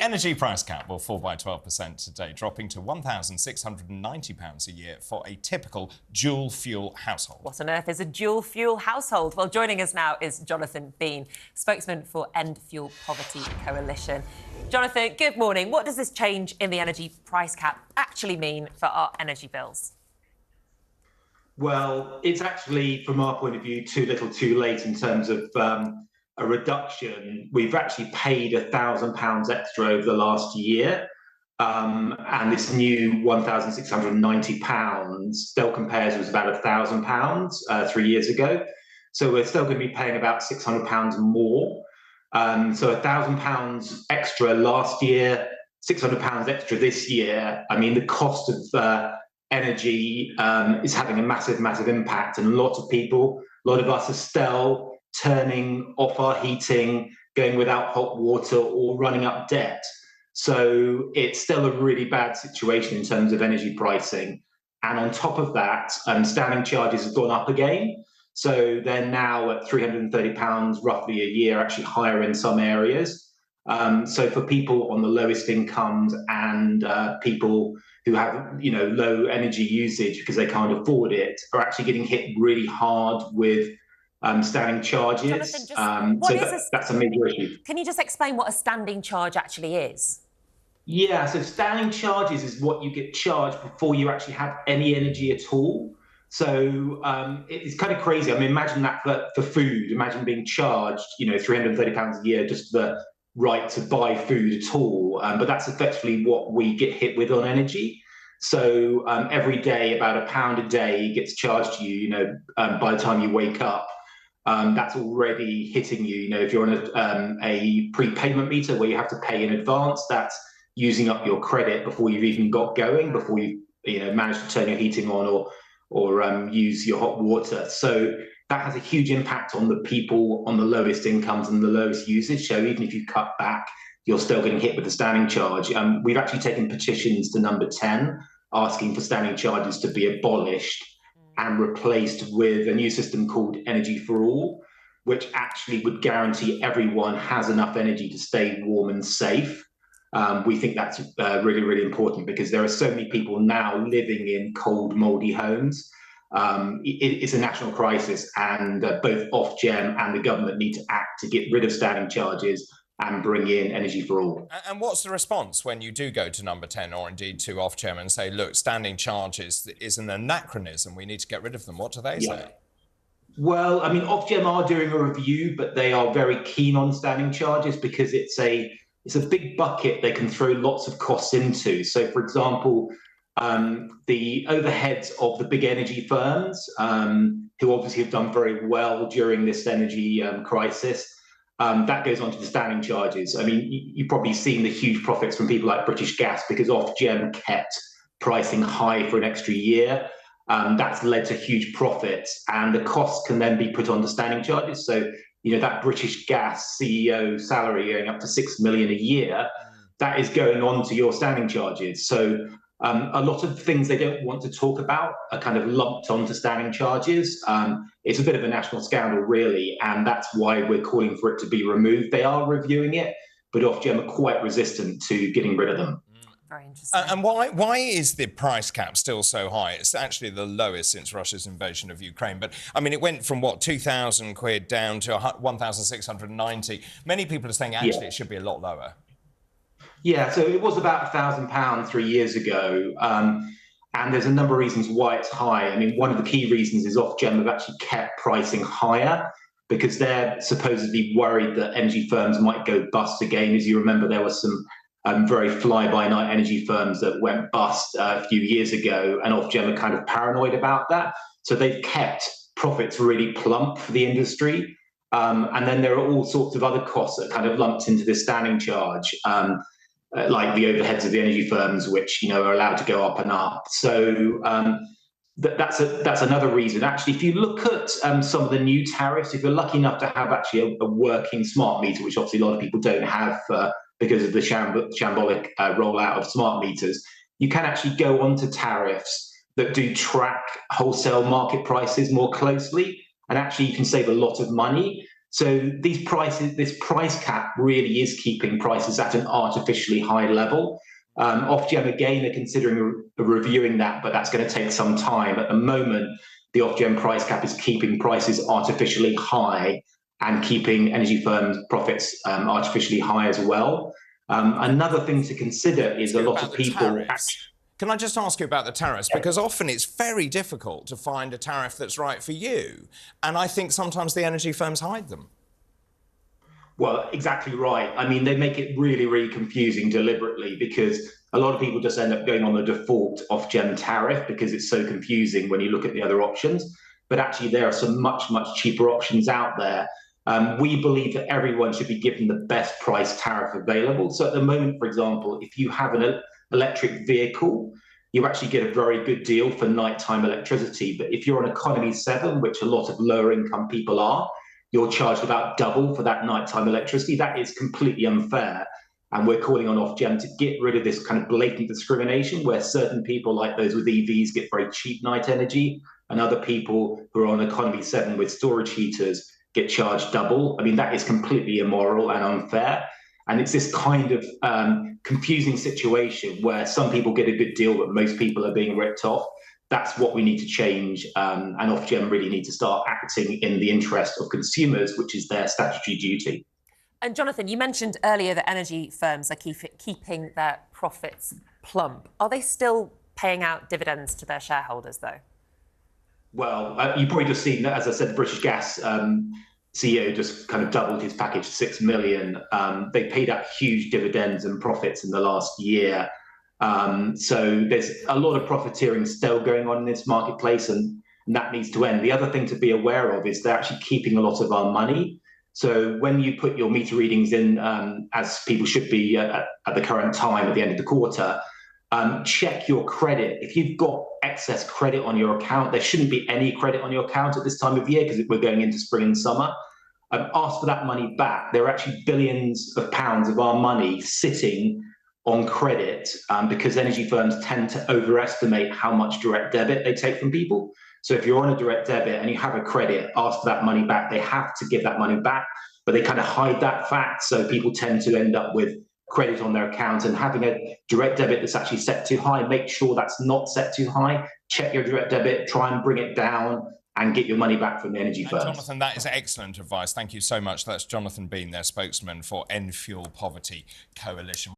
energy price cap will fall by 12% today, dropping to £1,690 a year for a typical dual-fuel household. What on earth is a dual-fuel household? Well, joining us now is Jonathan Bean, spokesman for End Fuel Poverty Coalition. Jonathan, good morning. What does this change in the energy price cap actually mean for our energy bills? Well, it's actually, from our point of view, too little too late in terms of a reduction. We've actually paid £1,000 extra over the last year, and this new £1,690 still compares with about £1,000 3 years ago. So we're still going to be paying about £600 more. So £1,000 extra last year, £600 extra this year. I mean, the cost of energy is having a massive impact, and a lot of us are still turning off our heating, going without hot water, or running up debt. So it's still a really bad situation in terms of energy pricing. And on top of that, standing charges have gone up again. So they're now at £330 roughly a year, actually higher in some areas. So for people on the lowest incomes and people who have, low energy usage because they can't afford it, are actually getting hit really hard with standing charges. Jonathan, that's a major issue. Can you just explain what a standing charge actually is? Yeah, so standing charges is what you get charged before you actually have any energy at all. So it's kind of crazy. I mean, imagine that for food. Imagine being charged, £330 a year just for the right to buy food at all. But that's effectively what we get hit with on energy. So every day, about £1 a day gets charged to you, by the time you wake up. That's already hitting you. If you're on a prepayment meter where you have to pay in advance, that's using up your credit before you've even got going, before you managed to turn your heating on or use your hot water. So that has a huge impact on the people on the lowest incomes and the lowest usage. So even if you cut back, you're still getting hit with the standing charge. We've actually taken petitions to number 10, asking for standing charges to be abolished and replaced with a new system called Energy for All, which actually would guarantee everyone has enough energy to stay warm and safe. We think that's really important because there are so many people now living in cold, mouldy homes. It's a national crisis, and both Ofgem and the government need to act to get rid of standing charges and bring in Energy for All. And what's the response when you do go to number 10 or indeed to Ofgem and say, look, standing charges is an anachronism, we need to get rid of them? What do they say? Well, I mean, Ofgem are doing a review, but they are very keen on standing charges because it's a big bucket they can throw lots of costs into. So, for example, the overheads of the big energy firms, who obviously have done very well during this energy crisis, that goes on to the standing charges. I mean, you've probably seen the huge profits from people like British Gas because Ofgem kept pricing high for an extra year. That's led to huge profits, and the costs can then be put on the standing charges. So, that British Gas CEO salary going up to £6 million a year, that is going on to your standing charges. So a lot of things they don't want to talk about are kind of lumped onto standing charges. It's a bit of a national scandal, really, and that's why we're calling for it to be removed. They are reviewing it, but Ofgem are quite resistant to getting rid of them. Very interesting. And why is the price cap still so high? It's actually the lowest since Russia's invasion of Ukraine. But, I mean, it went from, £2,000 down to £1,690. Many people are saying, actually, it should be a lot lower. Yeah, so it was about £1,000 3 years ago. And there's a number of reasons why it's high. I mean, one of the key reasons is Ofgem have actually kept pricing higher because they're supposedly worried that energy firms might go bust again. As you remember, there were some very fly-by-night energy firms that went bust a few years ago, and Ofgem are kind of paranoid about that. So they've kept profits really plump for the industry. And then there are all sorts of other costs that kind of lumped into this standing charge, like the overheads of the energy firms, which are allowed to go up and up. So that's another reason. Actually, if you look at some of the new tariffs, if you're lucky enough to have actually a working smart meter, which obviously a lot of people don't have because of the shambolic rollout of smart meters, you can actually go onto tariffs that do track wholesale market prices more closely, and actually you can save a lot of money. So these prices, this price cap really is keeping prices at an artificially high level. Ofgem, again, are considering reviewing that, but that's going to take some time. At the moment, the Ofgem price cap is keeping prices artificially high and keeping energy firms' profits artificially high as well. Another thing to consider is a lot of people... Can I just ask you about the tariffs? Because often it's very difficult to find a tariff that's right for you. And I think sometimes the energy firms hide them. Well, exactly right. I mean, they make it really, really confusing deliberately, because a lot of people just end up going on the default Ofgem tariff because it's so confusing when you look at the other options. But actually, there are some much, much cheaper options out there. We believe that everyone should be given the best price tariff available. So at the moment, for example, if you have an electric vehicle, you actually get a very good deal for nighttime electricity. But if you're on economy 7, which a lot of lower income people are, you're charged about double for that nighttime electricity. That is completely unfair. And we're calling on Ofgem to get rid of this kind of blatant discrimination where certain people, like those with EVs, get very cheap night energy, and other people who are on economy 7 with storage heaters get charged double. I mean, that is completely immoral and unfair. And it's this kind of confusing situation where some people get a good deal, but most people are being ripped off. That's what we need to change. And Ofgem really need to start acting in the interest of consumers, which is their statutory duty. And Jonathan, you mentioned earlier that energy firms are keeping their profits plump. Are they still paying out dividends to their shareholders, though? Well, you've probably just seen that, as I said, the British Gas CEO just kind of doubled his package to 6 million. They paid out huge dividends and profits in the last year. So there's a lot of profiteering still going on in this marketplace, and that needs to end. The other thing to be aware of is they're actually keeping a lot of our money. So when you put your meter readings in, as people should be at the current time at the end of the quarter, check your credit. If you've got excess credit on your account, there shouldn't be any credit on your account at this time of year because we're going into spring and summer. Ask for that money back. There are actually billions of pounds of our money sitting on credit because energy firms tend to overestimate how much direct debit they take from people. So if you're on a direct debit and you have a credit, ask for that money back. They have to give that money back, but they kind of hide that fact. So people tend to end up with credit on their account, and having a direct debit that's actually set too high, make sure that's not set too high. Check your direct debit, try and bring it down and get your money back from the energy firms. Jonathan, that is excellent advice. Thank you so much. That's Jonathan Bean, their spokesman for End Fuel Poverty Coalition.